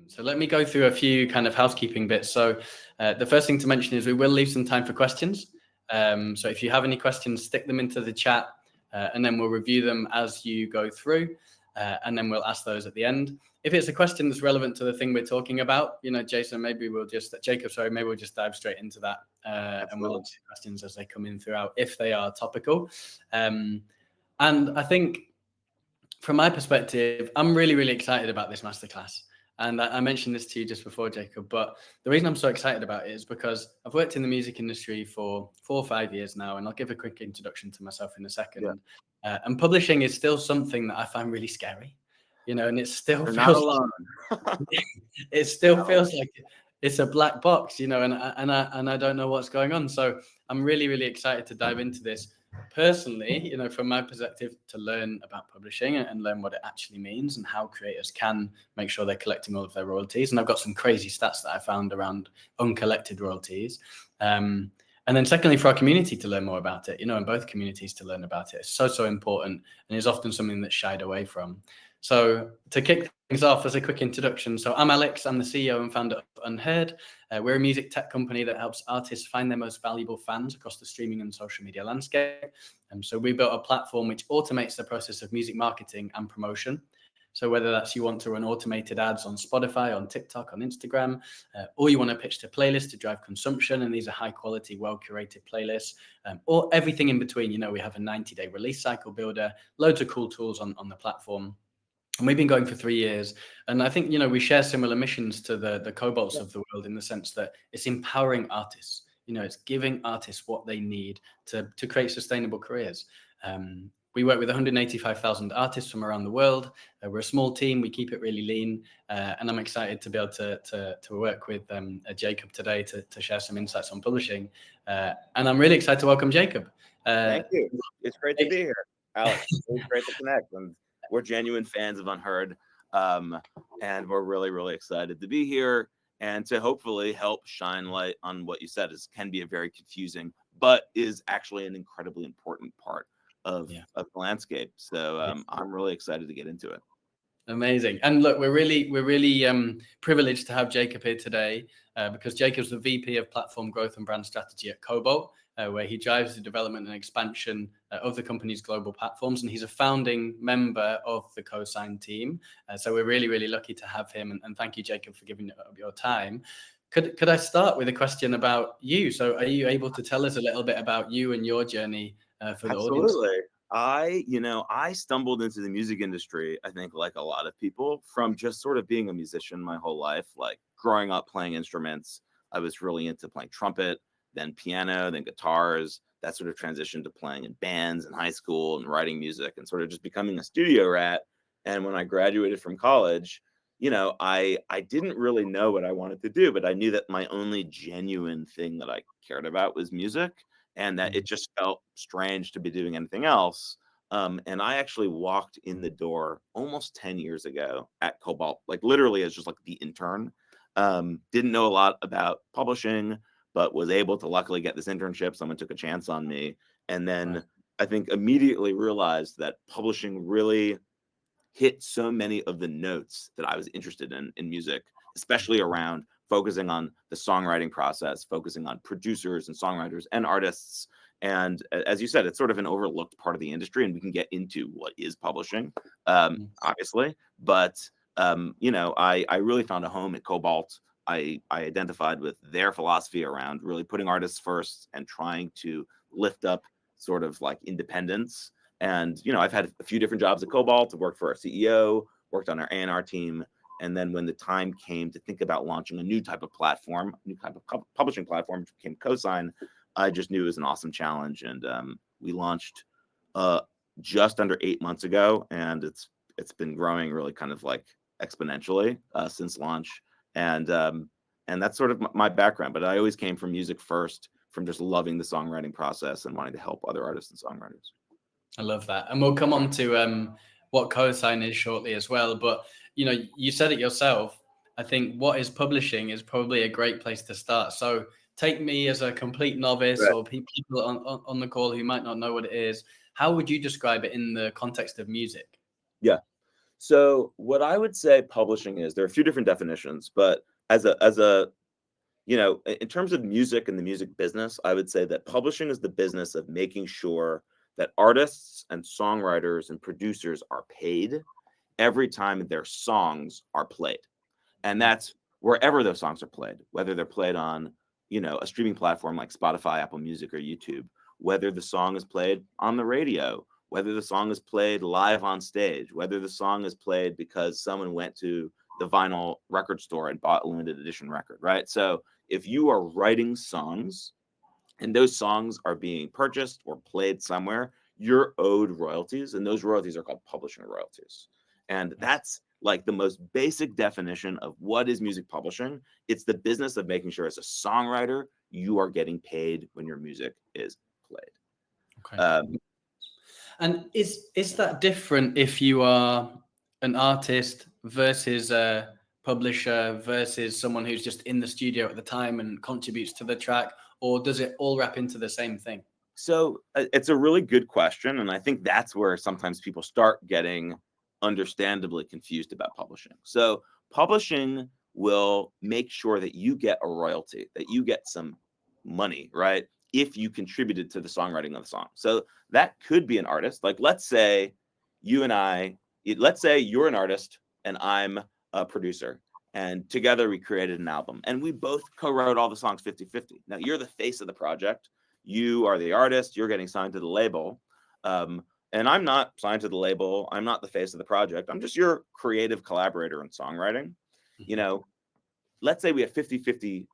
So let me go through a few kind of housekeeping bits. So the first thing to mention is we will leave some time for questions. So if you have any questions, stick them into the chat, and then we'll review them as you go through, and then we'll ask those at the end. If it's a question that's relevant to the thing we're talking about, Jacob, maybe we'll just dive straight into that, and we'll answer questions as they come in throughout, if they are topical. And I think from my perspective, I'm really, really excited about this masterclass. And I mentioned this to you just before, Jacob, but the reason I'm so excited about it is because I've worked in the music industry for 4 or 5 years now, and I'll give a quick introduction to myself in a second. Yeah. And publishing is still something that I find really scary, and it still feels it still feels like it's a black box, and I don't know what's going on. So I'm really, really excited to dive into this. Personally, from my perspective, to learn about publishing and learn what it actually means and how creators can make sure they're collecting all of their royalties. And I've got some crazy stats that I found around uncollected royalties. And then secondly, for our community to learn more about it, and both communities to learn about it. It's so, so important, and is often something that's shied away from. So to kick things off, as a quick introduction. So I'm Alex. I'm the CEO and founder of hurd. We're a music tech company that helps artists find their most valuable fans across the streaming and social media landscape. So we built a platform which automates the process of music marketing and promotion. So whether that's you want to run automated ads on Spotify, on TikTok, on Instagram, or you want to pitch to playlists to drive consumption, and these are high quality, well-curated playlists, or everything in between. We have a 90-day release cycle builder, loads of cool tools on the platform. And we've been going for 3 years. And I think, we share similar missions to the Kobalts of the world, in the sense that it's empowering artists. It's giving artists what they need to create sustainable careers. We work with 185,000 artists from around the world. We're a small team. We keep it really lean. And I'm excited to be able to work with Jacob today to share some insights on publishing. And I'm really excited to welcome Jacob. Thank you. It's great to be here, Alex. It's great to connect. And we're genuine fans of Unheard. And we're really, really excited to be here and to hopefully help shine light on what you said can be a very confusing, but is actually an incredibly important part of the landscape. So I'm really excited to get into it. Amazing. And look, we're really privileged to have Jacob here today, because Jacob's the VP of Platform Growth and Brand Strategy at Kobalt, where he drives the development and expansion of the company's global platforms. And he's a founding member of the KOSIGN team. So we're really, really lucky to have him. And thank you, Jacob, for giving up your time. Could I start with a question about you? So are you able to tell us a little bit about you and your journey for the audience? Absolutely. I stumbled into the music industry, I think, like a lot of people, from just sort of being a musician my whole life. Like growing up playing instruments, I was really into playing trumpet, then piano, then guitars. That sort of transitioned to playing in bands in high school and writing music and sort of just becoming a studio rat. And when I graduated from college, I didn't really know what I wanted to do, but I knew that my only genuine thing that I cared about was music, and that it just felt strange to be doing anything else. And I actually walked in the door almost 10 years ago at Kobalt, like literally as just like the intern. Didn't know a lot about publishing, but was able to luckily get this internship. Someone took a chance on me. And then I think immediately realized that publishing really hit so many of the notes that I was interested in music, especially around focusing on the songwriting process, focusing on producers and songwriters and artists. And as you said, it's sort of an overlooked part of the industry, and we can get into what is publishing, obviously. But, I really found a home at Kobalt. I identified with their philosophy around really putting artists first and trying to lift up sort of like independence. And, I've had a few different jobs at Kobalt. I've worked for our CEO, worked on our A&R team. And then when the time came to think about launching a new type of platform, a new type of publishing platform, which became KOSIGN, I just knew it was an awesome challenge. And we launched just under 8 months ago. And it's been growing really kind of like exponentially since launch. And that's sort of my background. But I always came from music first, from just loving the songwriting process and wanting to help other artists and songwriters. I love that. And we'll come on to what KOSIGN is shortly as well. But, you said it yourself. I think what is publishing is probably a great place to start. So take me as a complete novice, or people on the call who might not know what it is. How would you describe it in the context of music? Yeah. So what I would say publishing is, there are a few different definitions, but as a in terms of music and the music business, I would say that publishing is the business of making sure that artists and songwriters and producers are paid every time their songs are played. And that's wherever those songs are played, whether they're played on, a streaming platform like Spotify, Apple Music, or YouTube, whether the song is played on the radio, whether the song is played live on stage, whether the song is played because someone went to the vinyl record store and bought a limited edition record, right? So if you are writing songs and those songs are being purchased or played somewhere, you're owed royalties, and those royalties are called publishing royalties. And that's like the most basic definition of what is music publishing. It's the business of making sure as a songwriter, you are getting paid when your music is played. Okay. And is that different if you are an artist versus a publisher versus someone who's just in the studio at the time and contributes to the track, or does it all wrap into the same thing? So it's a really good question. And I think that's where sometimes people start getting understandably confused about publishing. So publishing will make sure that you get a royalty, that you get some money, right? If you contributed to the songwriting of the song. So that could be an artist. Like, let's say let's say you're an artist and I'm a producer. And together we created an album and we both co-wrote all the songs 50-50. Now you're the face of the project. You are the artist. You're getting signed to the label. And I'm not signed to the label. I'm not the face of the project. I'm just your creative collaborator in songwriting. Let's say we have 50-50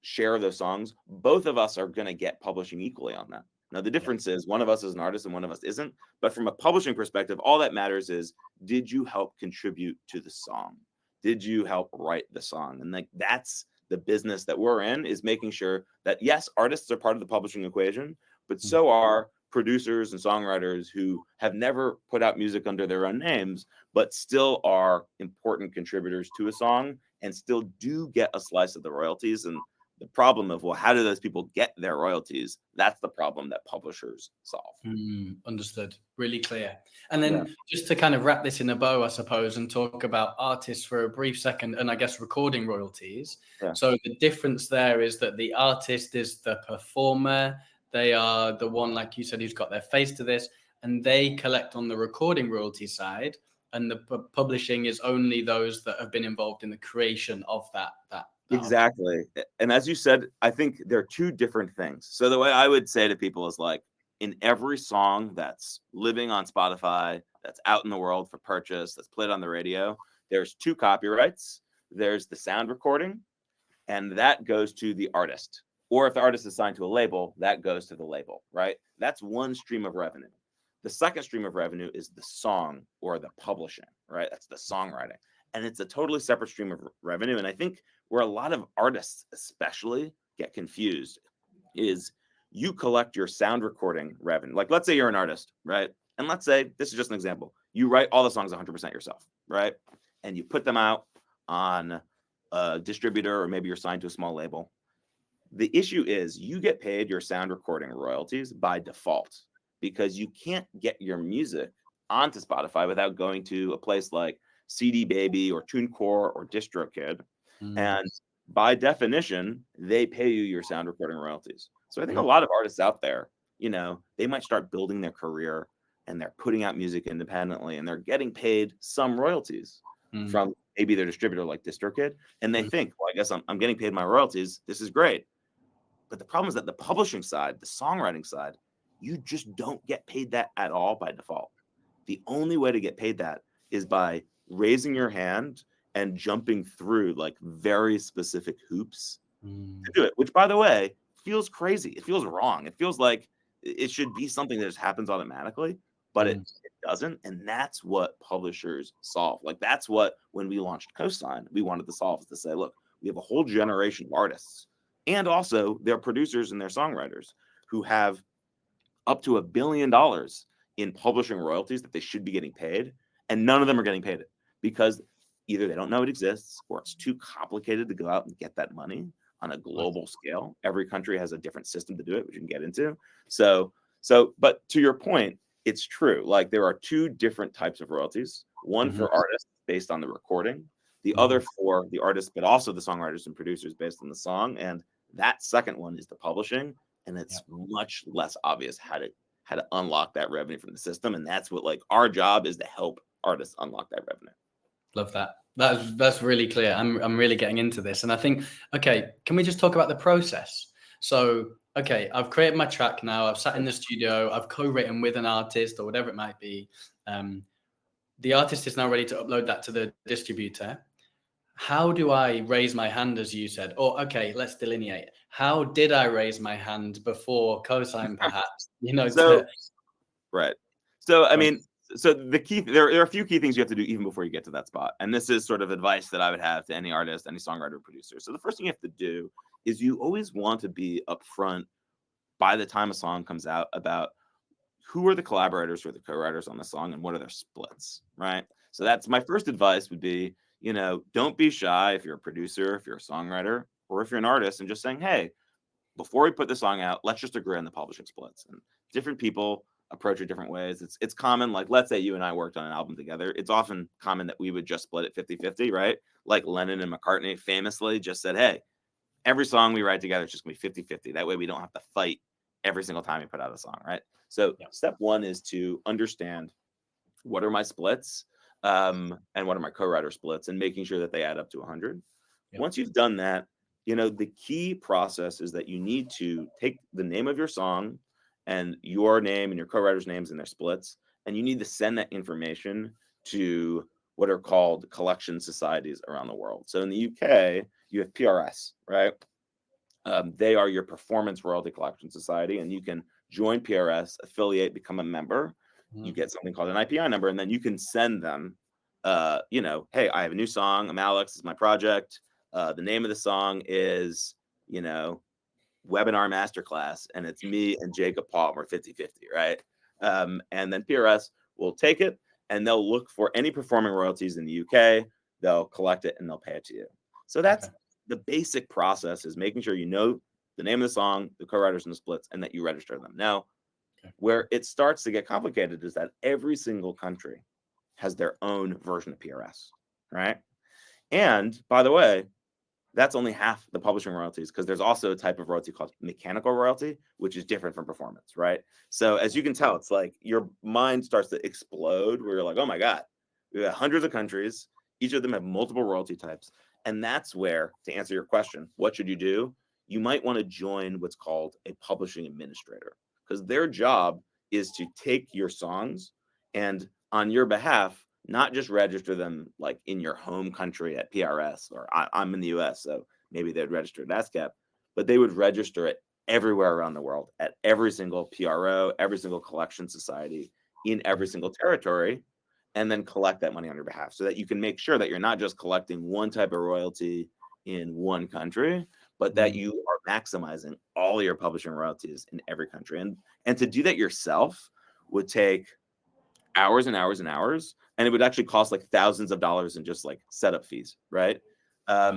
share of those songs. Both of us are going to get publishing equally on that. Now, the difference is one of us is an artist and one of us isn't. But from a publishing perspective, all that matters is, did you help contribute to the song? Did you help write the song? And like, that's the business that we're in, is making sure that, yes, artists are part of the publishing equation, but so are producers and songwriters who have never put out music under their own names, but still are important contributors to a song and still do get a slice of the royalties. And the problem of, well, how do those people get their royalties? That's the problem that publishers solve. Understood. Really clear. And then just to kind of wrap this in a bow, I suppose, and talk about artists for a brief second, and I guess recording royalties. Yeah. So the difference there is that the artist is the performer. They are the one, like you said, who's got their face to this, and they collect on the recording royalty side. And the publishing is only those that have been involved in the creation of that. Exactly. And as you said, I think there are two different things. So the way I would say to people is, like, in every song that's living on Spotify, that's out in the world for purchase, that's played on the radio, there's two copyrights. There's the sound recording, and that goes to the artist. Or if the artist is signed to a label, that goes to the label, right? That's one stream of revenue. The second stream of revenue is the song or the publishing, right? That's the songwriting. And it's a totally separate stream of revenue. And I think where a lot of artists especially get confused is, you collect your sound recording revenue. Like, let's say you're an artist, right? And let's say, this is just an example, you write all the songs 100% yourself, right? And you put them out on a distributor, or maybe you're signed to a small label. The issue is, you get paid your sound recording royalties by default, because you can't get your music onto Spotify without going to a place like CD Baby or TuneCore or DistroKid. And by definition, they pay you your sound recording royalties. So I think a lot of artists out there, they might start building their career and they're putting out music independently and they're getting paid some royalties from maybe their distributor like DistroKid. And they think, well, I guess I'm getting paid my royalties. This is great. But the problem is that the publishing side, the songwriting side, you just don't get paid that at all by default. The only way to get paid that is by raising your hand and jumping through like very specific hoops to do it, which, by the way, feels crazy. It feels wrong. It feels like it should be something that just happens automatically, but it doesn't. And that's what publishers solve. Like, that's what, when we launched KOSIGN, we wanted to solve, is to say, look, we have a whole generation of artists and also their producers and their songwriters who have up to $1 billion in publishing royalties that they should be getting paid. And none of them are getting paid it because either they don't know it exists, or it's too complicated to go out and get that money on a global scale. Every country has a different system to do it, which you can get into. So, but to your point, it's true. Like there are two different types of royalties. One Mm-hmm. for artists based on the recording, the Mm-hmm. other for the artists, but also the songwriters and producers based on the song. And that second one is the publishing, and it's much less obvious how to unlock that revenue from the system. And that's what like our job is, to help artists unlock that revenue. Love that. That's really clear. I'm really getting into this, and I think, okay, can we just talk about the process? So, okay, I've created my track now. I've sat in the studio. I've co-written with an artist or whatever it might be. The artist is now ready to upload that to the distributor. How do I raise my hand, as you said? Or, okay, let's delineate. How did I raise my hand before KOSIGN, perhaps? So, right. So, I mean, so the key, there are a few key things you have to do even before you get to that spot. And this is sort of advice that I would have to any artist, any songwriter, producer. So the first thing you have to do is you always want to be upfront by the time a song comes out about who are the collaborators or the co-writers on the song and what are their splits, right? So that's my first advice would be, don't be shy if you're a producer, if you're a songwriter, or if you're an artist, and just saying, hey, before we put the song out, let's just agree on the publishing splits. And different people approach it different ways. It's common, like let's say you and I worked on an album together. It's often common that we would just split it 50-50, right? Like Lennon and McCartney famously just said, hey, every song we write together is just gonna be 50-50. That way we don't have to fight every single time we put out a song, right? So step one is to understand what are my splits and what are my co-writer splits, and making sure that they add up to 100. Once you've done that, the key process is that you need to take the name of your song and your name and your co-writers' names and their splits, and you need to send that information to what are called collection societies around the world. So in the UK, you have PRS, right? They are your Performance Royalty Collection Society, and you can join PRS, affiliate, become a member. You get something called an IPI number, and then you can send them, hey, I have a new song. I'm Alex. It's my project. The name of the song is, Webinar Masterclass, and it's me and Jacob Palmer 50-50, right? And then PRS will take it, and they'll look for any performing royalties in the UK. They'll collect it, and they'll pay it to you. So that's the basic process, is making sure you know the name of the song, the co-writers and the splits, and that you register them. Now, where it starts to get complicated is that every single country has their own version of PRS, right? And by the way, that's only half the publishing royalties, because there's also a type of royalty called mechanical royalty, which is different from performance, right? So as you can tell, it's like your mind starts to explode where you're like, oh my God, we have hundreds of countries. Each of them have multiple royalty types. And that's where, to answer your question, what should you do? You might want to join what's called a publishing administrator, because their job is to take your songs and on your behalf, not just register them like in your home country at PRS, or I'm in the US, so maybe they'd register at ASCAP, but they would register it everywhere around the world at every single PRO, every single collection society in every single territory, and then collect that money on your behalf, so that you can make sure that you're not just collecting one type of royalty in one country, but that you are maximizing all your publishing royalties in every country. And to do that yourself would take hours and hours and hours, and it would actually cost like thousands of dollars in just like setup fees, right?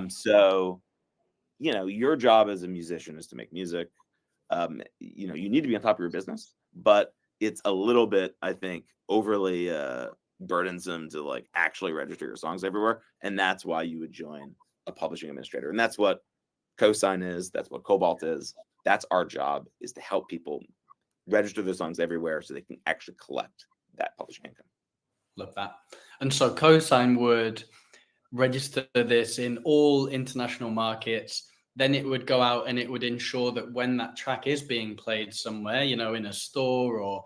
So your job as a musician is to make music. You need to be on top of your business, but it's a little bit, I think, overly burdensome to like actually register your songs everywhere, and that's why you would join a publishing administrator. And that's what KOSIGN is, that's what Kobalt is. That's our job, is to help people register their songs everywhere so they can actually collect that publishing income. Love that. And so KOSIGN would register this in all international markets. Then it would go out and it would ensure that when that track is being played somewhere, in a store or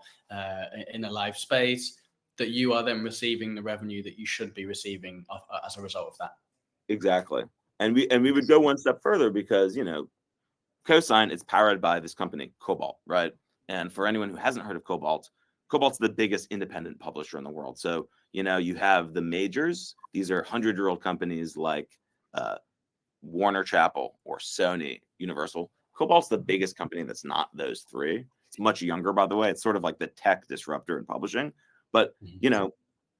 in a live space, that you are then receiving the revenue that you should be receiving as a result of that. Exactly. And we would go one step further, because KOSIGN is powered by this company Kobalt, right? And for anyone who hasn't heard of Kobalt, Kobalt's the biggest independent publisher in the world. So you have the majors. These are 100-year-old companies like Warner Chappell or Sony, Universal. Kobalt's the biggest company that's not those three. It's much younger, by the way. It's sort of like the tech disruptor in publishing. But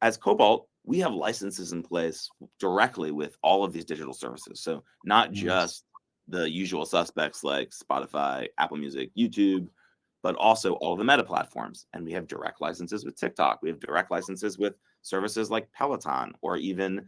as Kobalt, we have licenses in place directly with all of these digital services. So not just the usual suspects like Spotify, Apple Music, YouTube, but also all the meta platforms. And we have direct licenses with TikTok. We have direct licenses with services like Peloton, or even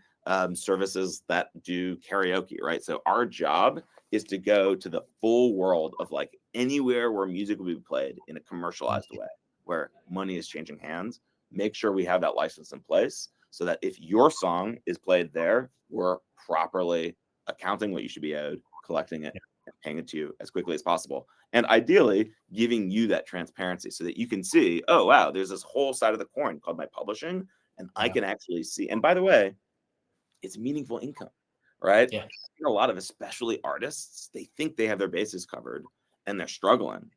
services that do karaoke, right? So our job is to go to the full world of like anywhere where music will be played in a commercialized way, where money is changing hands. Make sure we have that license in place so that if your song is played there, we're properly accounting what you should be owed, collecting it, and paying it to you as quickly as possible. And ideally, giving you that transparency so that you can see, oh, wow, there's this whole side of the coin called my publishing. And I can actually see. And by the way, it's meaningful income, right? Yeah. A lot of, especially artists, they think they have their bases covered and they're struggling.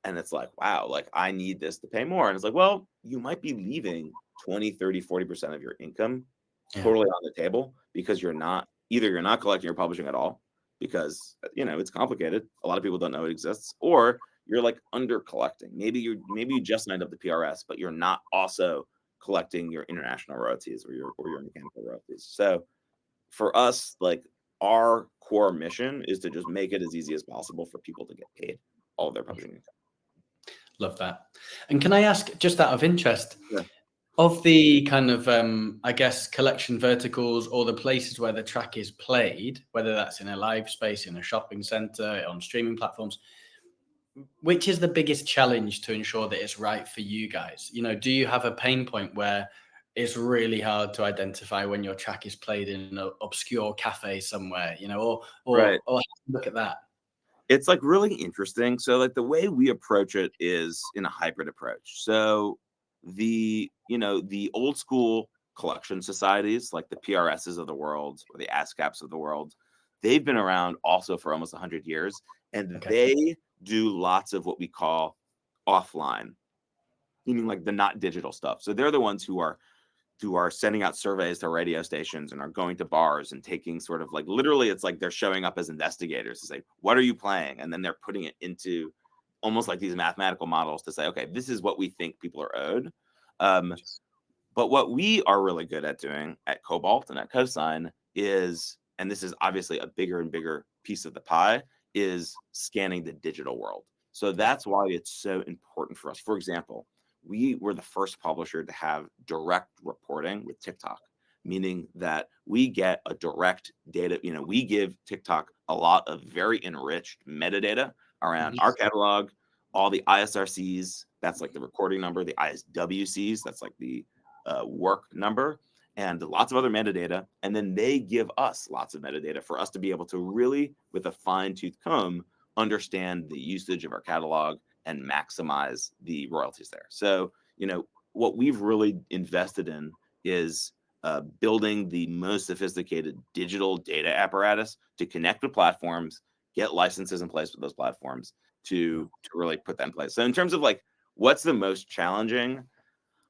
And it's like, wow, like I need this to pay more. And it's like, well, you might be leaving 20, 30, 40% of your income totally on the table because you're not collecting or publishing at all, because, you know, it's complicated. A lot of people don't know it exists, or you're like under collecting. Maybe you just signed up the PRS, but you're not also collecting your international royalties or your mechanical royalties. So for us, like our core mission is to just make it as easy as possible for people to get paid all of their publishing income. Love that. And can I ask, just out of interest, Yeah. of the kind of, I guess, collection verticals or the places where the track is played, whether that's in a live space, in a shopping center, on streaming platforms, which is the biggest challenge to ensure that it's right for you guys? You know, do you have a pain point where it's really hard to identify when your track is played in an obscure cafe somewhere, you know, or look at that? It's like really interesting. So like the way we approach it is in a hybrid approach. So the old school collection societies, like the PRSs of the world or the ASCAPs of the world, they've been around also for almost 100 years. And they do lots of what we call offline, meaning like the not digital stuff. So they're the ones who are sending out surveys to radio stations and are going to bars and taking sort of like, literally, it's like they're showing up as investigators to say, what are you playing? And then they're putting it into almost like these mathematical models to say, okay, this is what we think people are owed. But what we are really good at doing at Kobalt and at KOSIGN is, and this is obviously a bigger and bigger piece of the pie, is scanning the digital world. So that's why it's so important for us. For example, we were the first publisher to have direct reporting with TikTok, meaning that we get a direct data, you know, we give TikTok a lot of very enriched metadata around our catalog, all the ISRCs, that's like the recording number, the ISWCs, that's like the work number, and lots of other metadata. And then they give us lots of metadata for us to be able to really, with a fine-tooth comb, understand the usage of our catalog and maximize the royalties there. So, you know, what we've really invested in is building the most sophisticated digital data apparatus to connect with platforms, get licenses in place with those platforms to really put that in place. So in terms of like, what's the most challenging?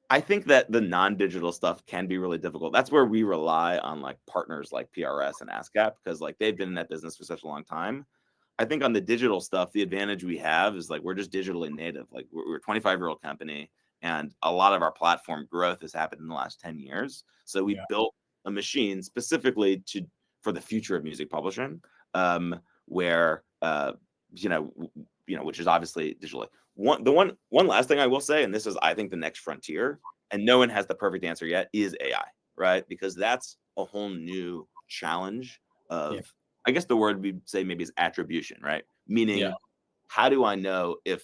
I think that the non-digital stuff can be really difficult. That's where we rely on like partners like PRS and ASCAP, because like they've been in that business for such a long time. I think on the digital stuff, the advantage we have is like we're just digitally native. Like we're a 25-year-old company, and a lot of our platform growth has happened in the last 10 years. So we built a machine specifically for the future of music publishing, where which is obviously digitally. One last thing I will say, and this is I think the next frontier, and no one has the perfect answer yet, is AI, right? Because that's a whole new challenge of I guess the word we'd say maybe is attribution, right? Meaning, how do I know if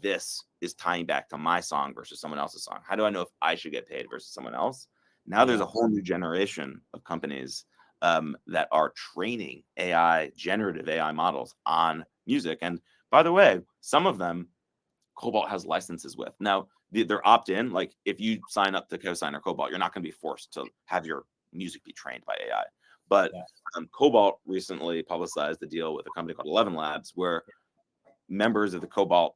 this is tying back to my song versus someone else's song? How do I know if I should get paid versus someone else? Now there's a whole new generation of companies that are training generative AI models on music. And by the way, some of them Kobalt has licenses with. Now, they're opt-in. Like if you sign up to KOSIGN or Kobalt, you're not going to be forced to have your music be trained by AI. But Kobalt recently publicized a deal with a company called 11 Labs, where members of the Kobalt,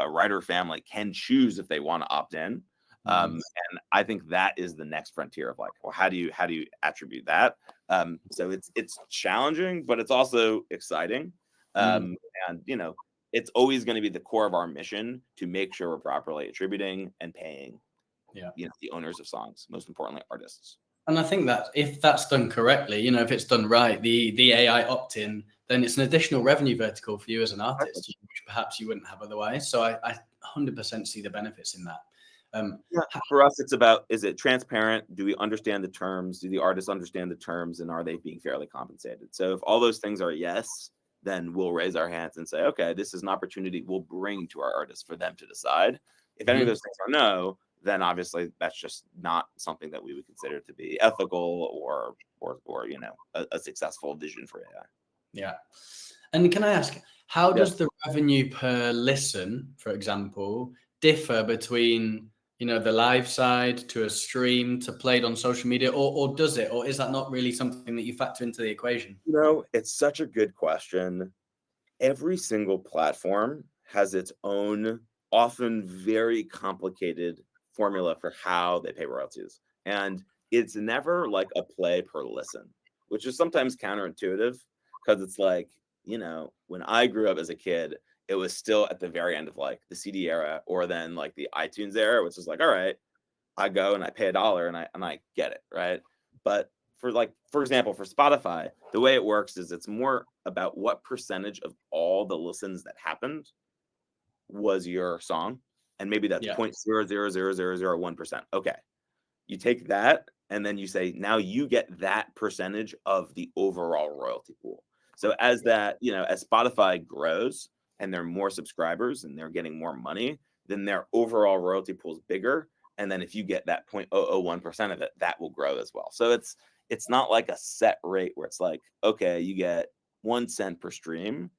writer family can choose if they want to opt in. And I think that is the next frontier of like, well, how do you attribute that? So it's challenging, but it's also exciting. And it's always going to be the core of our mission to make sure we're properly attributing and paying the owners of songs, most importantly artists. And I think that if that's done correctly, if it's done right, the AI opt-in, then it's an additional revenue vertical for you as an artist, which perhaps you wouldn't have otherwise. So I 100% see the benefits in that. Yeah, for us, it's about, is it transparent? Do we understand the terms? Do the artists understand the terms? And are they being fairly compensated? So if all those things are yes, then we'll raise our hands and say, okay, this is an opportunity we'll bring to our artists for them to decide. If any of those things are no, then obviously that's just not something that we would consider to be ethical or you know, a successful vision for AI. Yeah. And can I ask, how does the revenue per listen, for example, differ between, you know, the live side to a stream to played on social media, or does it, or is that not really something that you factor into the equation? You know, it's such a good question. Every single platform has its own, often very complicated formula for how they pay royalties. And it's never like a play per listen, which is sometimes counterintuitive because it's like, you know, when I grew up as a kid, it was still at the very end of like the CD era or then like the iTunes era, which is like, all right, I go and I pay $1 and I get it, right? But for like, for example, for Spotify, the way it works is it's more about what percentage of all the listens that happened was your song. And maybe that's 0.000001%. Okay. You take that and then you say, now you get that percentage of the overall royalty pool. So as that, you know, as Spotify grows and there are more subscribers and they're getting more money, then their overall royalty pool is bigger. And then if you get that 0.001% of it, that will grow as well. So it's not like a set rate where it's like, okay, you get 1 cent per stream.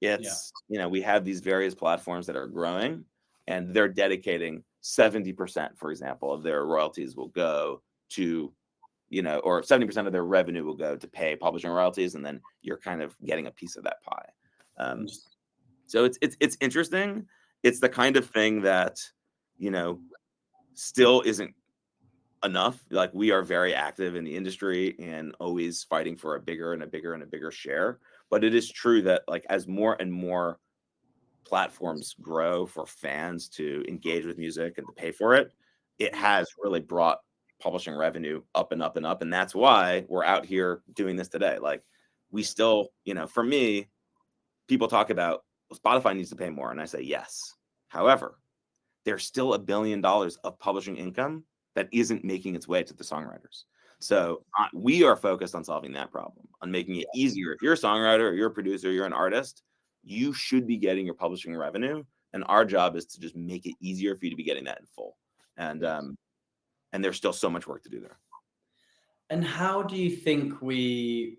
It's, you know, we have these various platforms that are growing and they're dedicating 70%, for example, of their royalties will go to, you know, or 70% of their revenue will go to pay publishing royalties. And then you're kind of getting a piece of that pie. So it's interesting. It's the kind of thing that, you know, still isn't enough. Like we are very active in the industry and always fighting for a bigger and a bigger and a bigger share. But it is true that like as more and more platforms grow for fans to engage with music and to pay for it, it has really brought publishing revenue up and up and up. And that's why we're out here doing this today. Like we still, you know, for me, people talk about well, Spotify needs to pay more. And I say, yes. However, there's still $1 billion of publishing income that isn't making its way to the songwriters. So we are focused on solving that problem, on making it easier. If you're a songwriter or you're a producer, you're an artist, you should be getting your publishing revenue. And our job is to just make it easier for you to be getting that in full. And there's still so much work to do there. And how do you think we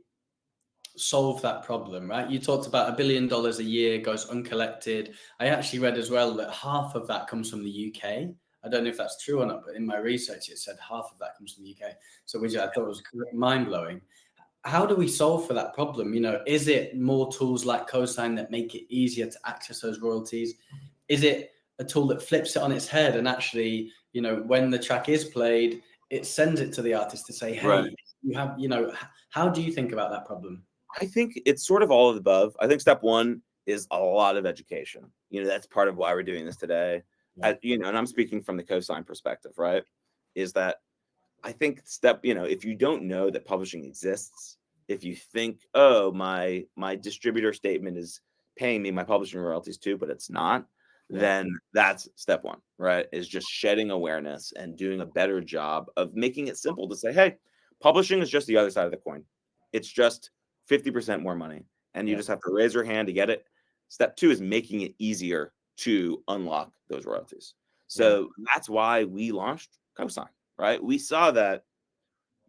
solve that problem, right? You talked about $1 billion a year goes uncollected. I actually read as well that half of that comes from the UK. I don't know if that's true or not, but in my research, it said half of that comes from the UK. So which I thought was mind blowing. How do we solve for that problem? You know, is it more tools like KOSIGN that make it easier to access those royalties? Is it a tool that flips it on its head and actually, you know, when the track is played, it sends it to the artist to say, hey, you have, you know, how do you think about that problem? I think it's sort of all of the above. I think step one is a lot of education. You know, that's part of why we're doing this today. You know, and I'm speaking from the KOSIGN perspective, right? Is that I think you know, if you don't know that publishing exists, if you think, oh, my distributor statement is paying me my publishing royalties too, but it's not, then that's step one, right? Is just shedding awareness and doing a better job of making it simple to say, hey, publishing is just the other side of the coin. It's just 50% more money. And you just have to raise your hand to get it. Step two is making it easier to unlock those royalties. So that's why we launched KOSIGN, right? We saw that,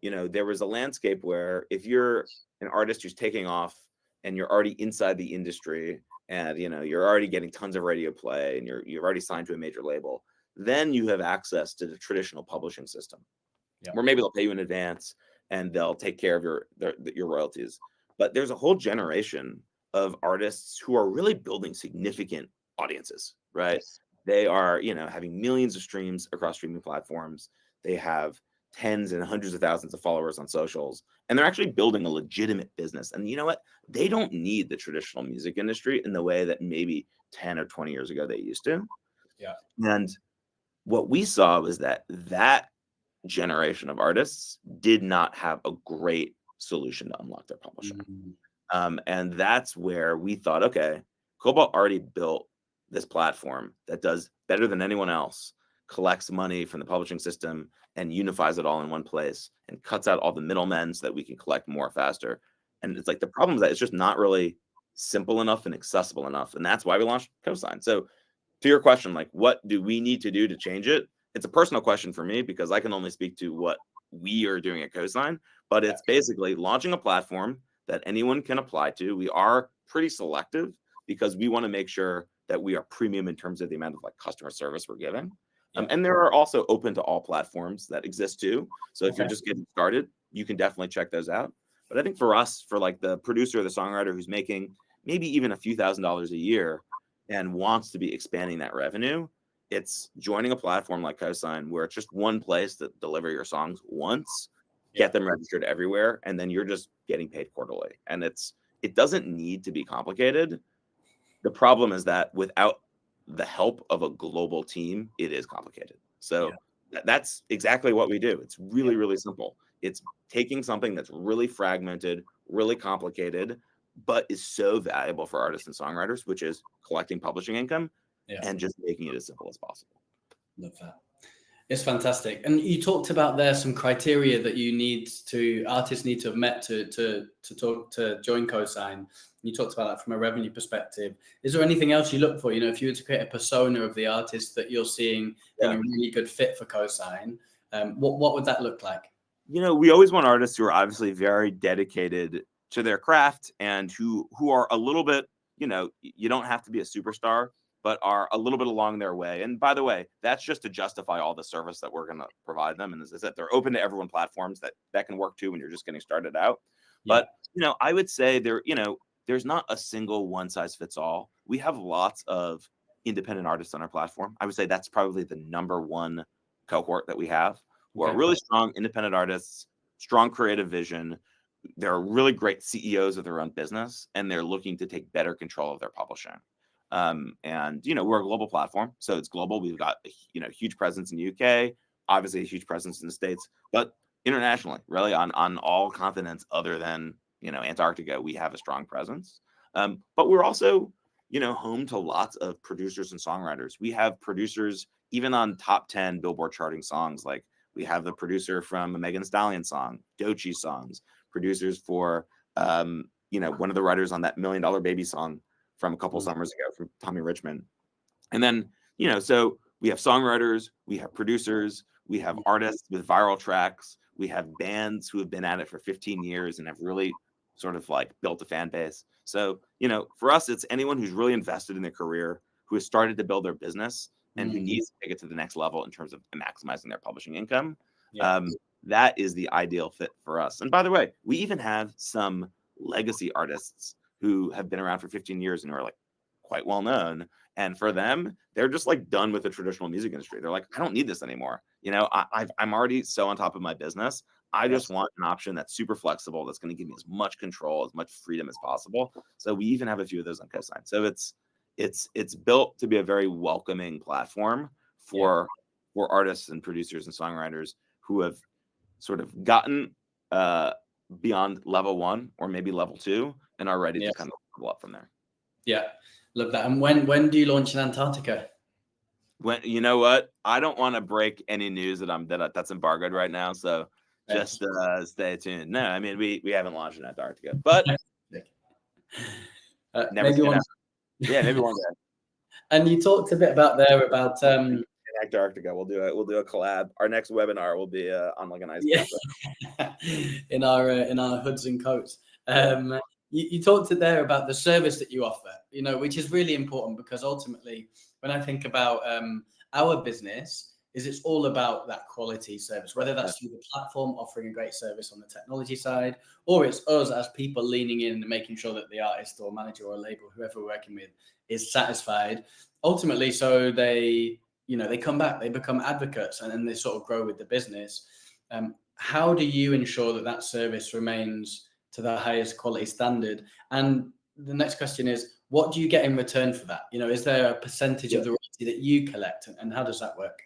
you know, there was a landscape where if you're an artist who's taking off and you're already inside the industry and, you know, you're already getting tons of radio play and you're already signed to a major label, then you have access to the traditional publishing system where maybe they'll pay you in advance and they'll take care of your royalties. But there's a whole generation of artists who are really building significant audiences, right? They are, you know, having millions of streams across streaming platforms. They have tens and hundreds of thousands of followers on socials, and they're actually building a legitimate business. And you know what? They don't need the traditional music industry in the way that maybe 10 or 20 years ago they used to. And what we saw was that generation of artists did not have a great solution to unlock their publishing. And that's where we thought, okay, Kobalt already built this platform that does better than anyone else, collects money from the publishing system and unifies it all in one place and cuts out all the middlemen so that we can collect more faster. And it's like the problem is that it's just not really simple enough and accessible enough. And that's why we launched KOSIGN. So to your question, like, what do we need to do to change it? It's a personal question for me because I can only speak to what we are doing at KOSIGN, but it's basically launching a platform that anyone can apply to. We are pretty selective because we want to make sure that we are premium in terms of the amount of like customer service we're giving. And there are also open to all platforms that exist too. So if you're just getting started, you can definitely check those out. But I think for us, for like the producer or the songwriter who's making maybe even a few $1,000s a year and wants to be expanding that revenue, it's joining a platform like KOSIGN where it's just one place to deliver your songs once, get them registered everywhere, and then you're just getting paid quarterly. And it doesn't need to be complicated. The problem is that without the help of a global team, it is complicated. So that's exactly what we do. It's really, really simple. It's taking something that's really fragmented, really complicated, but is so valuable for artists and songwriters, which is collecting publishing income, and just making it as simple as possible. Love that. It's fantastic. And you talked about there some criteria that artists need to have met to join KOSIGN. You talked about that from a revenue perspective. Is there anything else you look for? If you were to create a persona of the artist that you're seeing being a really good fit for KOSIGN, what would that look like? We always want artists who are obviously very dedicated to their craft and who are a little bit, you don't have to be a superstar, but are a little bit along their way. And by the way, that's just to justify all the service that we're going to provide them. And is that they're open to everyone platforms that can work too when you're just getting started out. But, I would say there's not a single one size fits all. We have lots of independent artists on our platform. I would say that's probably the number one cohort that we have, who are really strong independent artists, strong creative vision. They're really great CEOs of their own business, and they're looking to take better control of their publishing. And we're a global platform, so it's global. We've got huge presence in the UK, obviously a huge presence in the States, but internationally, really on all continents other than Antarctica, we have a strong presence. But we're also home to lots of producers and songwriters. We have producers even on top 10 Billboard charting songs. Like we have the producer from a Megan Thee Stallion song, Doechii songs, producers for one of the writers on that $1 Million Baby song from a couple summers ago from Tommy Richmond. And then, so we have songwriters, we have producers, we have artists with viral tracks, we have bands who have been at it for 15 years and have really sort of like built a fan base. So, for us, it's anyone who's really invested in their career, who has started to build their business and who needs to take it to the next level in terms of maximizing their publishing income. That is the ideal fit for us. And by the way, we even have some legacy artists who have been around for 15 years and are like quite well known. And for them, they're just like done with the traditional music industry. They're like, I don't need this anymore. I'm already so on top of my business. I just want an option that's super flexible, that's going to give me as much control, as much freedom as possible. So we even have a few of those on KOSIGN. So it's built to be a very welcoming platform for artists and producers and songwriters who have sort of gotten beyond level 1 or maybe level 2 and are ready to kind of level up from there. Yeah, love that. And when do you launch in Antarctica? You know what? I don't want to break any news that's embargoed right now. So just stay tuned. No, I mean we haven't launched in Antarctica, but maybe one. Maybe one day. And you talked a bit about in Antarctica. We'll do a collab. Our next webinar will be on like an ice in our hoods and coats. You talked there about the service that you offer, which is really important because ultimately, when I think about our business, it's all about that quality service, whether that's through the platform offering a great service on the technology side, or it's us as people leaning in and making sure that the artist or manager or label, whoever we're working with, is satisfied. Ultimately, so they come back, they become advocates, and then they sort of grow with the business. How do you ensure that service remains to the highest quality standard? And the next question is, what do you get in return for that? Is there a percentage of the royalty that you collect, and how does that work?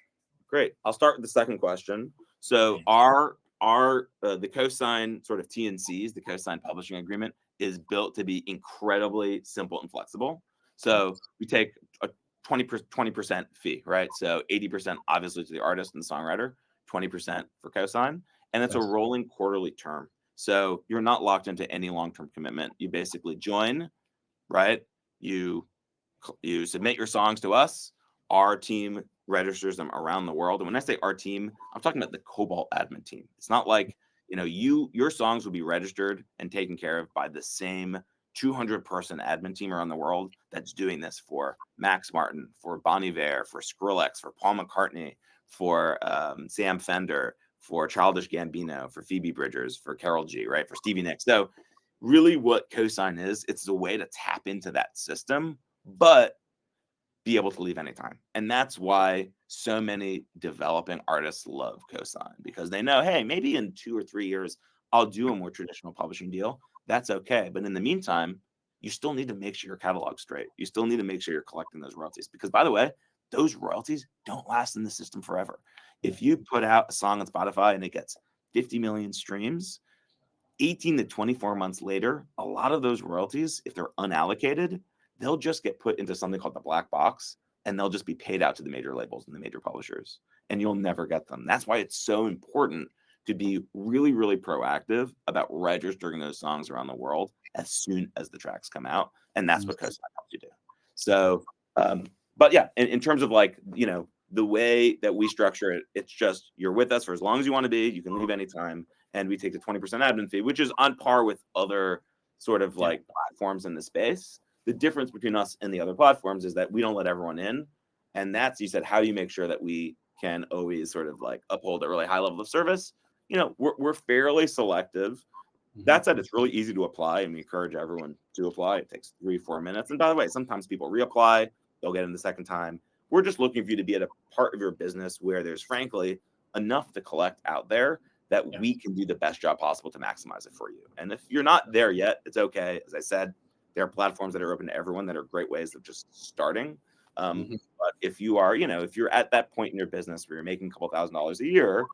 Great. I'll start with the second question. So the KOSIGN sort of T&Cs, the KOSIGN publishing agreement, is built to be incredibly simple and flexible. So we take 20% fee, right? So 80% obviously to the artist and the songwriter, 20% for cosign, and it's a rolling quarterly term. So you're not locked into any long-term commitment. You basically join, right? You submit your songs to us. Our team registers them around the world. And when I say our team, I'm talking about the Kobalt admin team. It's not like, your songs will be registered and taken care of by the same 200-person admin team around the world that's doing this for Max Martin, for Bon Iver, for Skrillex, for Paul McCartney, for Sam Fender, for Childish Gambino, for Phoebe Bridgers, for Karol G, right? For Stevie Nicks. So really what cosign is, it's a way to tap into that system, but be able to leave anytime. And that's why so many developing artists love cosign, because they know, hey, maybe in 2 or 3 years, I'll do a more traditional publishing deal. That's okay. But in the meantime, you still need to make sure your catalog's straight. You still need to make sure you're collecting those royalties. Because by the way, those royalties don't last in the system forever. If you put out a song on Spotify and it gets 50 million streams, 18 to 24 months later, a lot of those royalties, if they're unallocated, they'll just get put into something called the black box, and they'll just be paid out to the major labels and the major publishers, and you'll never get them. That's why it's so important to be really, really proactive about registering those songs around the world as soon as the tracks come out. And that's what cosign helps you do. So, but yeah, in terms of the way that we structure it, it's just you're with us for as long as you want to be. You can leave anytime, and we take the 20% admin fee, which is on par with other sort of platforms in the space. The difference between us and the other platforms is that we don't let everyone in. And that's, you said, how do you make sure that we can always sort of uphold a really high level of service? We're fairly selective. That said, it's really easy to apply, and we encourage everyone to apply. It takes 3-4 minutes. And by the way, sometimes people reapply, they'll get in the second time. We're just looking for you to be at a part of your business where there's frankly enough to collect out there that we can do the best job possible to maximize it for you. And if you're not there yet, it's okay. As I said, there are platforms that are open to everyone that are great ways of just starting. But if you are, if you're at that point in your business where you're making a couple $1,000s a year,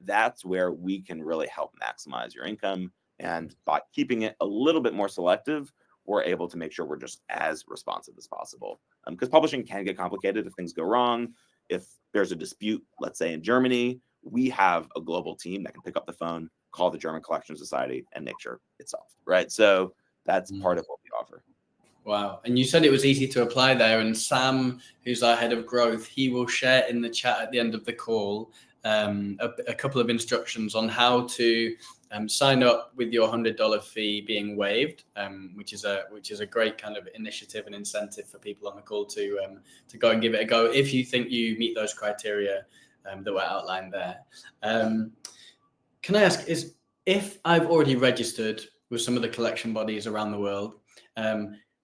that's where we can really help maximize your income. And by keeping it a little bit more selective, we're able to make sure we're just as responsive as possible. Because publishing can get complicated if things go wrong. If there's a dispute, let's say in Germany, we have a global team that can pick up the phone, call the German Collection Society, and make sure it's solved, right? So that's part of what we offer. Wow. And you said it was easy to apply there. And Sam, who's our head of growth, he will share in the chat at the end of the call a couple of instructions on how to sign up with your $100 fee being waived, which is a great kind of initiative and incentive for people on the call to go and give it a go if you think you meet those criteria that were outlined there. Can I ask, if I've already registered with some of the collection bodies around the world,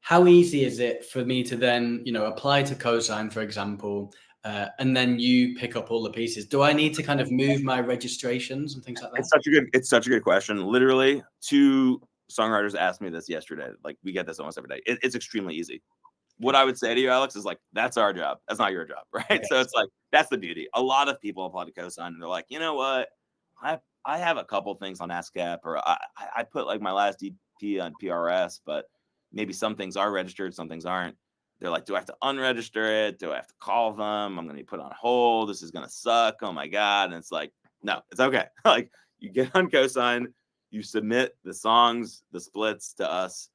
how easy is it for me to then, apply to cosign, for example, and then you pick up all the pieces? Do I need to kind of move my registrations and things like that? It's such a good question. Literally, 2 songwriters asked me this yesterday. We get this almost every day. It's extremely easy. What I would say to you, Alex, is that's our job. That's not your job, right? Okay. So it's that's the beauty. A lot of people apply to cosign and they're like, you know what? I have a couple things on ASCAP, or I put my last EP on PRS, but maybe some things are registered, some things aren't. They're like, do I have to unregister it? Do I have to call them? I'm going to be put on hold. This is going to suck. Oh my God. And it's no, it's okay. You get on cosign, you submit the songs, the splits to us.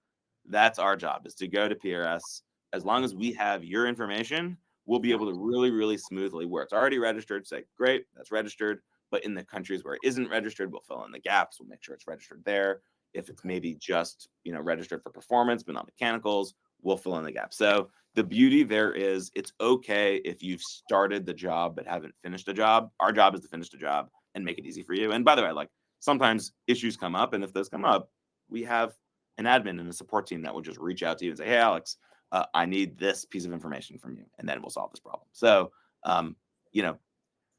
That's our job, is to go to PRS. As long as we have your information, we'll be able to really, really smoothly, where it's already registered, say, great, that's registered. But in the countries where it isn't registered, we'll fill in the gaps. We'll make sure it's registered there. If it's maybe just, registered for performance, but not mechanicals, we'll fill in the gaps. So the beauty there is, it's okay if you've started the job but haven't finished the job. Our job is to finish the job and make it easy for you. And by the way, sometimes issues come up, and if those come up, we have an admin and a support team that will just reach out to you and say, hey, Alex, I need this piece of information from you, and then we'll solve this problem. So,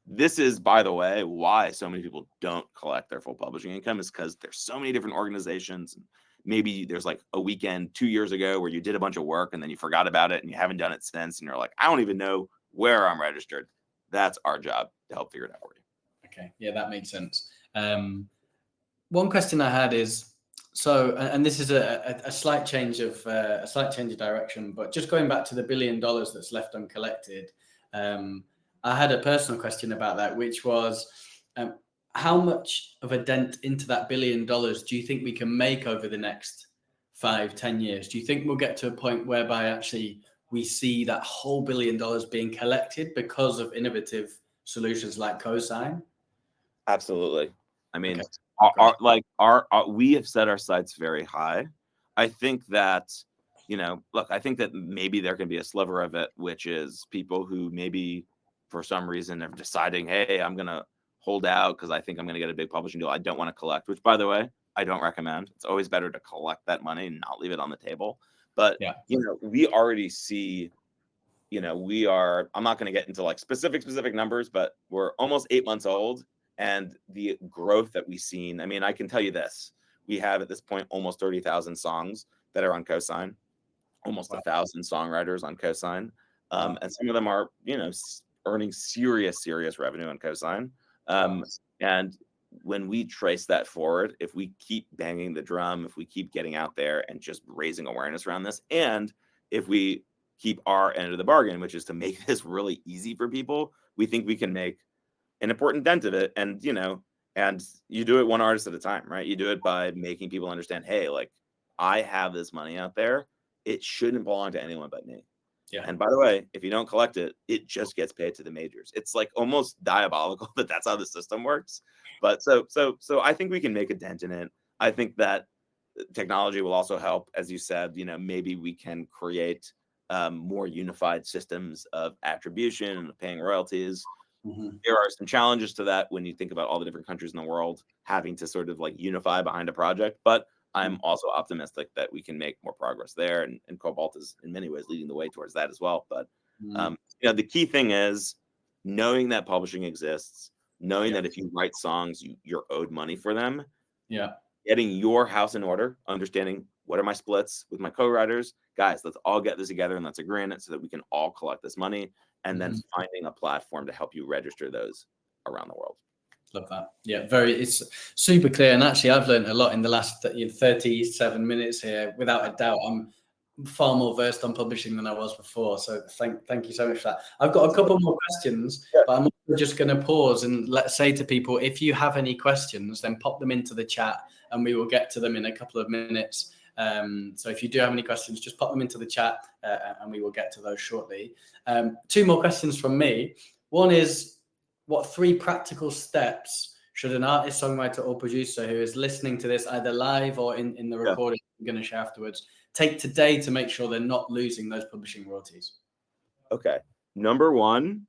this is, by the way, why so many people don't collect their full publishing income, is because there's so many different organizations. Maybe there's a weekend 2 years ago where you did a bunch of work and then you forgot about it and you haven't done it since. And you're like, I don't even know where I'm registered. That's our job to help figure it out for you. Okay. Yeah, that makes sense. One question I had is, So, and this is a slight change of direction, but just going back to the $1 billion that's left uncollected, I had a personal question about that, which was, how much of a dent into that $1 billion do you think we can make over the next 5-10 years? Do you think we'll get to a point whereby actually we see that whole $1 billion being collected because of innovative solutions like KOSIGN? Absolutely. I mean, Okay. we have set our sights very high. I think that, look, I think that maybe there can be a sliver of it, which is people who maybe for some reason are deciding, hey, I'm going to hold out because I think I'm going to get a big publishing deal. I don't want to collect, which, by the way, I don't recommend. It's always better to collect that money and not leave it on the table. But, Yeah. We already see, I'm not going to get into like specific numbers, but we're almost 8 months old. And the growth that we've seen, I mean, I can tell you this, we have at this point almost 30,000 songs that are on KOSIGN, almost 1,000 songwriters on KOSIGN. And some of them are, earning serious revenue on KOSIGN. And when we trace that forward, if we keep banging the drum, if we keep getting out there and just raising awareness around this, and if we keep our end of the bargain, which is to make this really easy for people, we think we can make an important dent of it. And, and you do it one artist at a time, right? You do it by making people understand, hey, like, I have this money out there. It shouldn't belong to anyone but me. Yeah. And by the way, if you don't collect it, it just gets paid to the majors. It's like almost diabolical that that's how the system works. But so I think we can make a dent in it. I think that technology will also help, as you said. Maybe we can create more unified systems of attribution and paying royalties. Mm-hmm. There are some challenges to that when you think about all the different countries in the world having to sort of like unify behind a project. But I'm also optimistic that we can make more progress there. And Kobalt is in many ways leading the way towards that as well. But, the key thing is knowing that publishing exists, knowing that if you write songs, you're owed money for them. Yeah. Getting your house in order, understanding what are my splits with my co-writers. Guys, let's all get this together and let's agree on it so that we can all collect this money. And then finding a platform to help you register those around the world. Love that. Yeah, it's super clear. And actually, I've learned a lot in the last 37 minutes here. Without a doubt, I'm far more versed on publishing than I was before. So thank you so much for that. I've got a couple more questions, but I'm also just going to pause and let's say to people, if you have any questions, then pop them into the chat and we will get to them in a couple of minutes. So if you do have any questions, just pop them into the chat and we will get to those shortly. 2 more questions from me. One is, what 3 practical steps should an artist, songwriter, or producer who is listening to this either live or in the recording I'm going to share afterwards take today to make sure they're not losing those publishing royalties? Okay. Number 1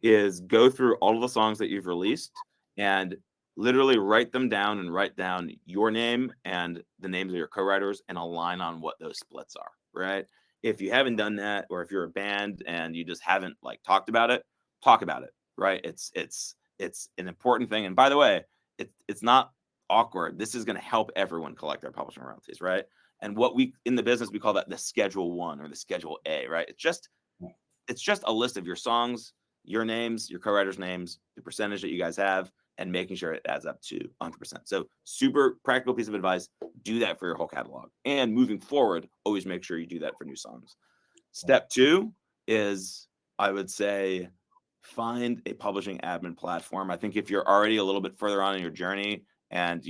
is go through all of the songs that you've released and literally write them down and write down your name and the names of your co-writers and align on what those splits are, right? If you haven't done that, or if you're a band and you just haven't like talked about it, talk about it, right? It's an important thing. And by the way, it's not awkward. This is going to help everyone collect their publishing royalties, right? And what we in the business, we call that the Schedule 1 or the Schedule A, right? It's just a list of your songs, your names, your co-writers' names, the percentage that you guys have, and making sure it adds up to 100%. So super practical piece of advice, do that for your whole catalog. And moving forward, always make sure you do that for new songs. Step 2 is, I would say, find a publishing admin platform. I think if you're already a little bit further on in your journey and,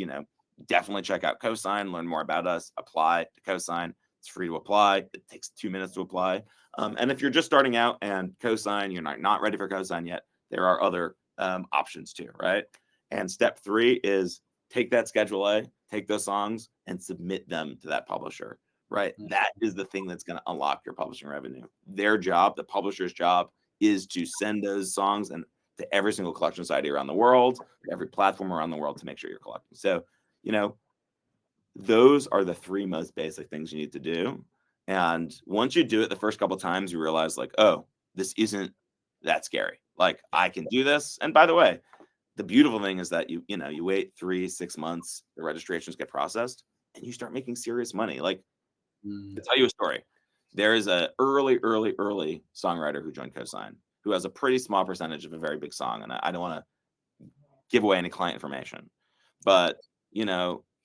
definitely check out KOSIGN, learn more about us, apply to KOSIGN. It's free to apply. It takes 2 minutes to apply. And if you're just starting out and KOSIGN, you're not ready for KOSIGN yet, there are other options too, right? And step 3 is take that Schedule A, take those songs and submit them to that publisher, right? That is the thing that's going to unlock your publishing revenue. Their job, the publisher's job, is to send those songs and to every single collection society around the world, every platform around the world to make sure you're collecting. So, those are the 3 most basic things you need to do. And once you do it the first couple of times, you realize like, oh, this isn't that scary. Like I can do this. And by the way, the beautiful thing is that you wait 3-6 months, the registrations get processed and you start making serious money. Like to tell you a story, there is a early songwriter who joined KOSIGN who has a pretty small percentage of a very big song. And I don't want to give away any client information, but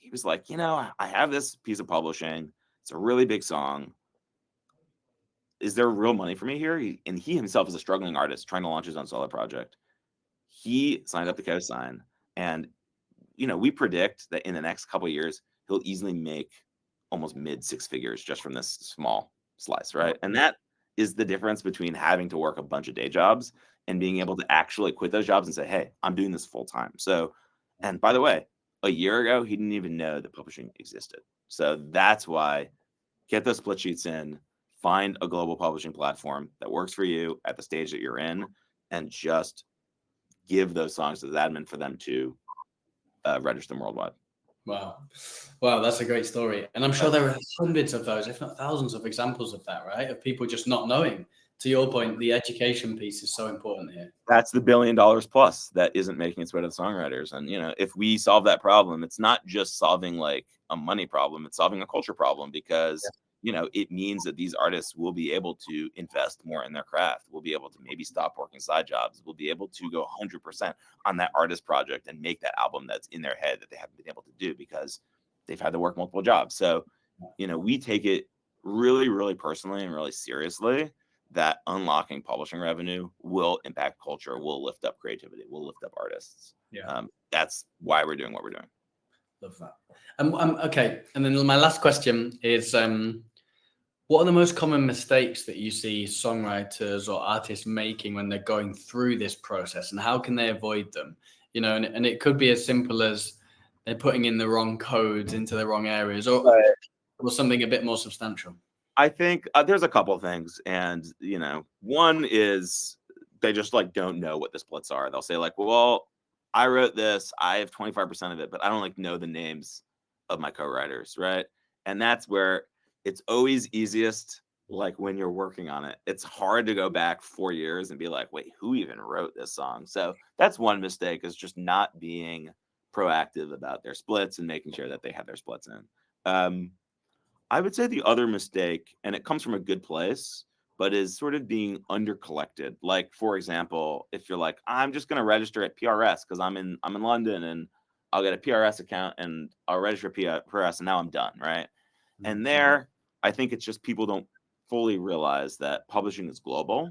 he was like, I have this piece of publishing. It's a really big song. Is there real money for me here? And he himself is a struggling artist trying to launch his own solo project. He signed up to KOSIGN, and we predict that in the next couple of years, he'll easily make almost mid six figures just from this small slice, right? And that is the difference between having to work a bunch of day jobs and being able to actually quit those jobs and say, hey, I'm doing this full time. So, and by the way, a year ago, he didn't even know that publishing existed. So that's why get those split sheets in, find a global publishing platform that works for you at the stage that you're in, and just give those songs to the admin for them to register them worldwide. Wow, that's a great story. And I'm sure there are hundreds of those, if not thousands of examples of that, right? Of people just not knowing. To your point, the education piece is so important here. That's the $1 billion plus that isn't making its way to the songwriters. And, if we solve that problem, it's not just solving like a money problem, it's solving a culture problem, because it means that these artists will be able to invest more in their craft. We'll be able to maybe stop working side jobs. We'll be able to go 100% on that artist project and make that album that's in their head that they haven't been able to do because they've had to work multiple jobs. So, we take it really, really personally and really seriously that unlocking publishing revenue will impact culture, will lift up creativity, will lift up artists. That's why we're doing what we're doing. Love that. Okay. And then my last question is, what are the most common mistakes that you see songwriters or artists making when they're going through this process, and how can they avoid them? And it could be as simple as they're putting in the wrong codes into the wrong areas, or something a bit more substantial. I think there's a couple of things. And, one is they just like don't know what the splits are. They'll say like, well, I wrote this, I have 25% of it, but I don't like know the names of my co-writers, right? And that's where it's always easiest, like when you're working on it. It's hard to go back 4 years and be like, wait, who even wrote this song? So that's one mistake, is just not being proactive about their splits and making sure that they have their splits in. I would say the other mistake, and it comes from a good place, but is sort of being undercollected. Like, for example, if you're like, I'm just going to register at PRS because I'm in London and I'll get a PRS account and I'll register PRS and now I'm done, right? And there, I think it's just people don't fully realize that publishing is global,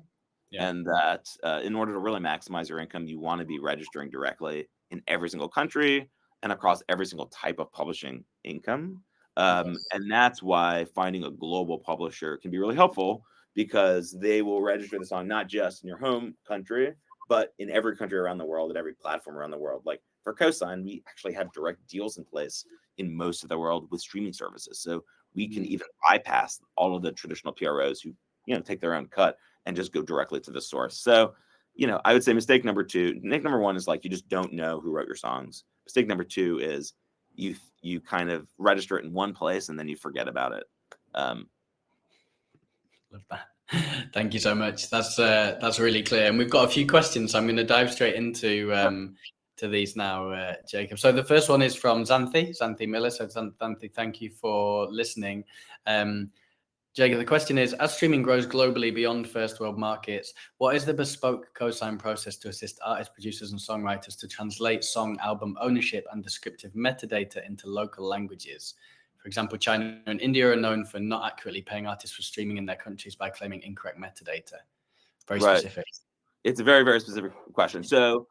and that in order to really maximize your income, you want to be registering directly in every single country and across every single type of publishing income. And that's why finding a global publisher can be really helpful, because they will register the song not just in your home country, but in every country around the world, at every platform around the world. Like for KOSIGN, we actually have direct deals in place in most of the world with streaming services. So we can even bypass all of the traditional PROs who, take their own cut and just go directly to the source. So, I would say mistake number one is like, you just don't know who wrote your songs. Mistake number two is you kind of register it in one place and then you forget about it. Love that. Thank you so much. That's really clear. And we've got a few questions. So I'm going to dive straight into to these now, Jacob. So the first one is from Xanthi Miller. So Xanthi, thank you for listening. Jacob, the question is, as streaming grows globally beyond first world markets, what is the bespoke KOSIGN process to assist artists, producers, and songwriters to translate song album ownership and descriptive metadata into local languages? For example, China and India are known for not accurately paying artists for streaming in their countries by claiming incorrect metadata. Very specific. It's a very, very specific question. So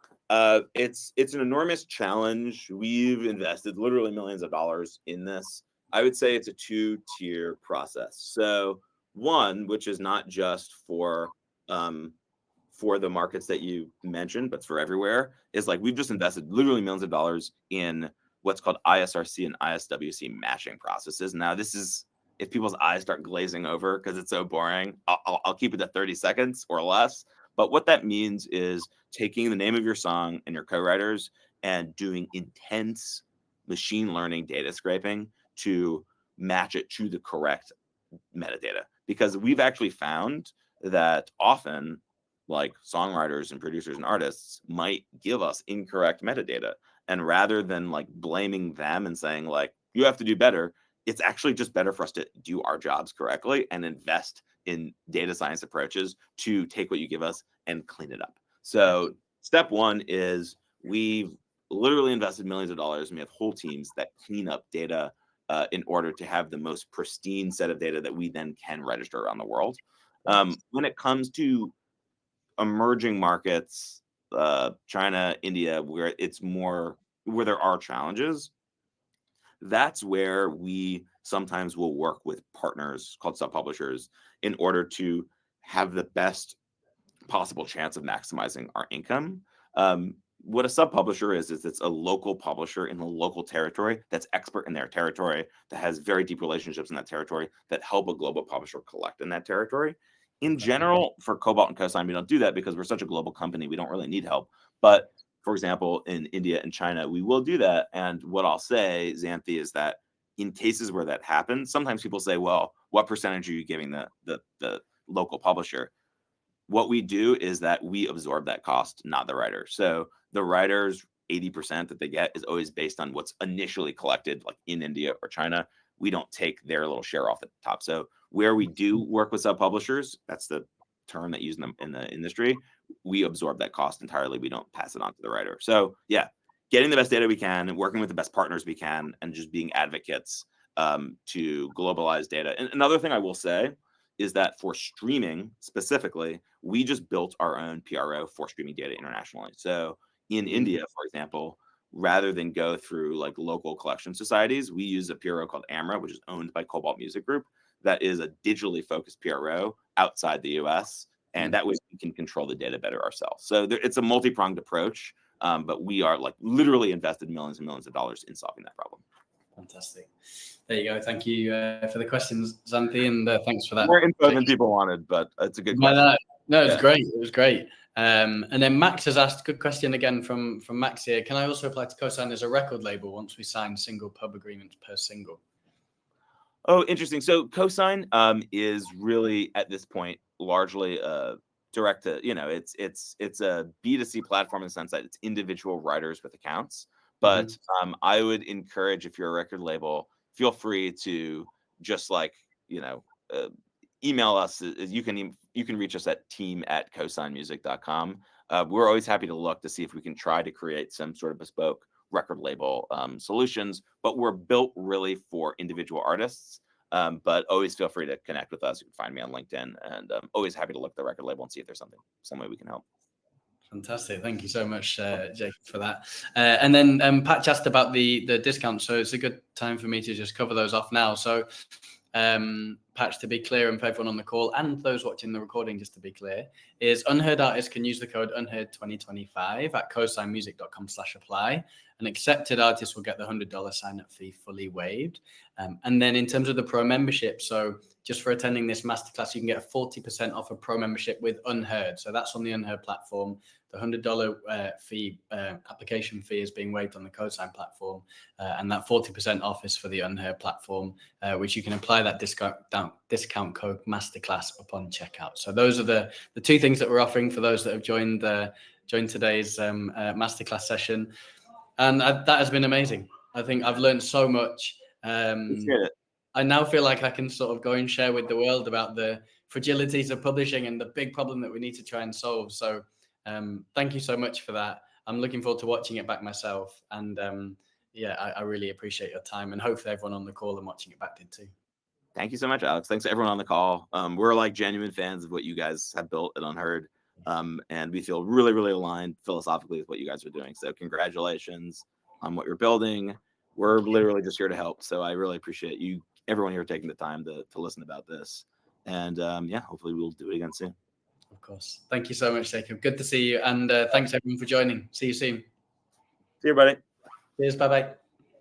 it's an enormous challenge. We've invested literally millions of dollars in this. I would say it's a 2-tier process. So one, which is not just for the markets that you mentioned, but for everywhere, is like we've just invested literally millions of dollars in what's called ISRC and ISWC matching processes. Now, this is, if people's eyes start glazing over because it's so boring, I'll keep it to 30 seconds or less. But what that means is taking the name of your song and your co-writers and doing intense machine learning data scraping to match it to the correct metadata. Because we've actually found that often, like, songwriters and producers and artists might give us incorrect metadata. And rather than like blaming them and saying like, you have to do better, it's actually just better for us to do our jobs correctly and invest in data science approaches to take what you give us and clean it up. So step one is we've literally invested millions of dollars, and we have whole teams that clean up data in order to have the most pristine set of data that we then can register around the world. When it comes to emerging markets, China, India, where there are challenges, that's where we sometimes will work with partners called sub-publishers in order to have the best possible chance of maximizing our income. What a sub-publisher is it's a local publisher in the local territory that's expert in their territory, that has very deep relationships in that territory, that help a global publisher collect in that territory. In general, for Kobalt and KOSIGN, we don't do that because we're such a global company. We don't really need help. But for example, in India and China, we will do that. And what I'll say, Xanthi, is that in cases where that happens, sometimes people say, well, what percentage are you giving the local publisher? What we do is that we absorb that cost, not the writer. So the writer's 80% that they get is always based on what's initially collected, like in India or China. We don't take their little share off the top. So where we do work with sub-publishers, that's the term that used in the industry, we absorb that cost entirely. We don't pass it on to the writer. So yeah, getting the best data we can and working with the best partners we can, and just being advocates to globalize data. And another thing I will say is that for streaming specifically, we just built our own PRO for streaming data internationally. So in India, for example, rather than go through like local collection societies, we use a PRO called AMRA, which is owned by Kobalt Music Group. That is a digitally focused PRO outside the US. And that way we can control the data better ourselves. So it's a multi-pronged approach, but we are like literally invested millions and millions of dollars in solving that problem. Fantastic. There you go. Thank you for the questions, Xanthi, and thanks for that. More info than people wanted, but it's a good question. No, it was great. It was great. And then Max has asked, good question again from Max here. Can I also apply to KOSIGN as a record label once we sign single pub agreements per single? Oh, interesting. So KOSIGN is really at this point largely direct to, it's a B2C platform in the sense that it's individual writers with accounts. But I would encourage, if you're a record label, feel free to just email us. You can reach us at team@kosignmusic.com. We're always happy to look to see if we can try to create some sort of bespoke record label solutions, but we're built really for individual artists. But always feel free to connect with us. You can find me on LinkedIn, and always happy to look at the record label and see if there's some way we can help. Fantastic. Thank you so much, Jacob, for that. And then Patch asked about the discount. So it's a good time for me to just cover those off now. So Patch, to be clear, and for everyone on the call and those watching the recording, just to be clear, is unheard artists can use the code unheard2025 at kosignmusic.com/apply. And accepted artists will get the $100 sign-up fee fully waived. And then in terms of the pro membership, so just for attending this masterclass, you can get a 40% off a pro membership with Unheard. So that's on the Unheard platform. The $100 application fee is being waived on the KOSIGN platform. And that 40% off is for the Unheard platform, which you can apply that discount code Masterclass upon checkout. So those are the two things that we're offering for those that have joined today's masterclass session. And that has been amazing. I think I've learned so much. I now feel like I can sort of go and share with the world about the fragilities of publishing and the big problem that we need to try and solve. So thank you so much for that. I'm looking forward to watching it back myself. And I really appreciate your time, and hopefully everyone on the call and watching it back did too. Thank you so much, Alex. Thanks to everyone on the call. We're like genuine fans of what you guys have built at Unheard. And we feel really, really aligned philosophically with what you guys are doing. So congratulations on what you're building. We're literally just here to help. So I really appreciate you, everyone here, taking the time to listen about this. And hopefully we'll do it again soon. Of course. Thank you so much, Jacob. Good to see you. And thanks everyone for joining. See you soon. See you, buddy. Cheers. Bye-bye.